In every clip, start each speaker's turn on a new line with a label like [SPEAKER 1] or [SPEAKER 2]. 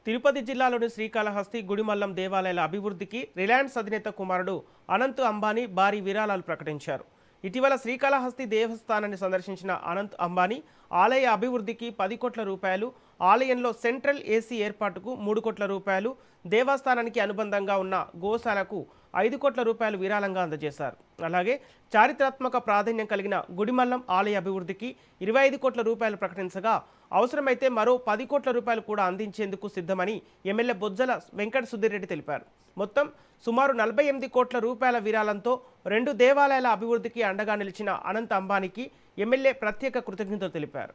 [SPEAKER 1] తిరుపతి జిల్లాలోని శ్రీకాళహస్తి గుడిమల్లం దేవాలయాల అభివృద్ధికి రిలయన్స్ అధినేత కుమారుడు అనంత్ అంబానీ భారీ విరాళాలు ప్రకటించారు. ఇటీవల శ్రీకాళహస్తి దేవస్థానాన్ని సందర్శించిన అనంత్ అంబానీ ఆలయ అభివృద్ధికి 10 కోట్ల రూపాయలు, ఆలయంలో సెంట్రల్ ఏసీ ఏర్పాటుకు 3 కోట్ల రూపాయలు, దేవస్థానానికి అనుబంధంగా ఉన్న గోశాలకు 5 కోట్ల రూపాయలు విరాళంగా అందజేశారు. అలాగే చారిత్రాత్మక ప్రాధాన్యం కలిగిన గుడిమల్లం ఆలయ అభివృద్ధికి 25 కోట్ల రూపాయలు ప్రకటించగా అవసరమైతే మరో 10 కోట్ల రూపాయలు కూడా అందించేందుకు సిద్ధమని ఎమ్మెల్యే బొజ్జల వెంకట సుధీర్ తెలిపారు. మొత్తం సుమారు 48 కోట్ల రూపాయల విరాళంతో 2 దేవాలయాల అభివృద్ధికి అండగా నిలిచిన అనంత్ అంబానీకి ఎమ్మెల్యే ప్రత్యేక కృతజ్ఞతలు తెలిపారు.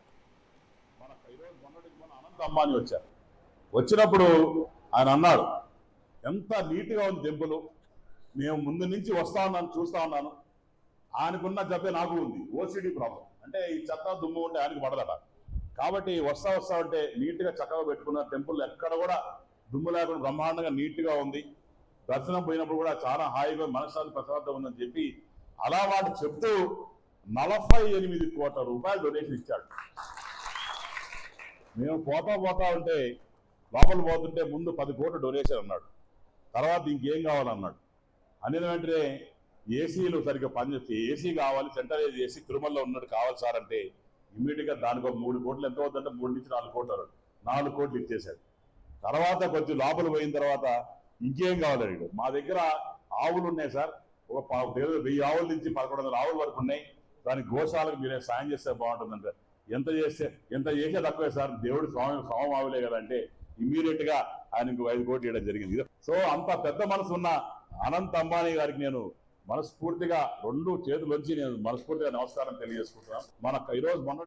[SPEAKER 2] అంబానీ వచ్చారు. వచ్చినప్పుడు ఆయన అన్నాడు, ఎంత నీట్గా ఉంది టెంపుల్, మేము ముందు నుంచి వస్తా ఉన్నాను, చూస్తా ఉన్నాను. ఆయనకున్న జబ్బే నాకు ఉంది, ఓసిడి ప్రాబ్లం. అంటే ఈ చెత్త దుమ్ము ఉంటే ఆయనకు పడదట. కాబట్టి వస్తా ఉంటే నీట్గా చక్కగా పెట్టుకున్న టెంపుల్ ఎక్కడ కూడా దుమ్ము లేకుండా బ్రహ్మాండంగా నీట్గా ఉంది. దర్శనం పోయినప్పుడు కూడా చాలా హాయిగా మనశ్శాంతి ప్రశాంతంగా ఉందని చెప్పి అలా వాడు చెప్తూ 48 కోట్ల రూపాయలు డొనేషన్ ఇచ్చాడు. మేము పోతా ఉంటే లోపల పోతుంటే ముందు 10 కోట్లు డొనేషన్ అన్నాడు. తర్వాత ఇంకేం కావాలన్నాడు. అనిన వెంటనే ఏసీలు సరిగ్గా పనిచేస్తే ఏసీ కావాలి, సెంట్రల్ ఏసీ తిరుమలలో ఉన్నట్టు కావాలి సార్ అంటే ఇమ్మీడియట్గా దానికి ఒక 3 కోట్లు ఎంత అవుతుందంటే 3 నుంచి 4 కోట్లు 4 కోట్లు ఇచ్చేశాడు. తర్వాత కొంచెం లోపల పోయిన తర్వాత ఇంకేం కావాలన్నాడు. మా దగ్గర ఆవులు ఉన్నాయి సార్, ఒక 1000 ఆవుల నుంచి 1100 ఆవుల వరకు ఉన్నాయి, దానికి గోశాలకు మీరే సాయం చేస్తే బాగుంటుందంటే ఎంత చేసే తక్కువే సార్, దేవుడు స్వామి ఆవులే కదా అంటే ఇమ్మీడియట్ గా ఆయనకు 5 కోట్లు ఇవ్వడం జరిగింది. సో అంత పెద్ద మనసు ఉన్న అనంత్ అంబానీ గారికి నేను మనస్ఫూర్తిగా 2 చేతులొంచి నేను మనస్ఫూర్తిగా నమస్కారం తెలియజేసుకుంటున్నాను. ఈరోజు మొన్న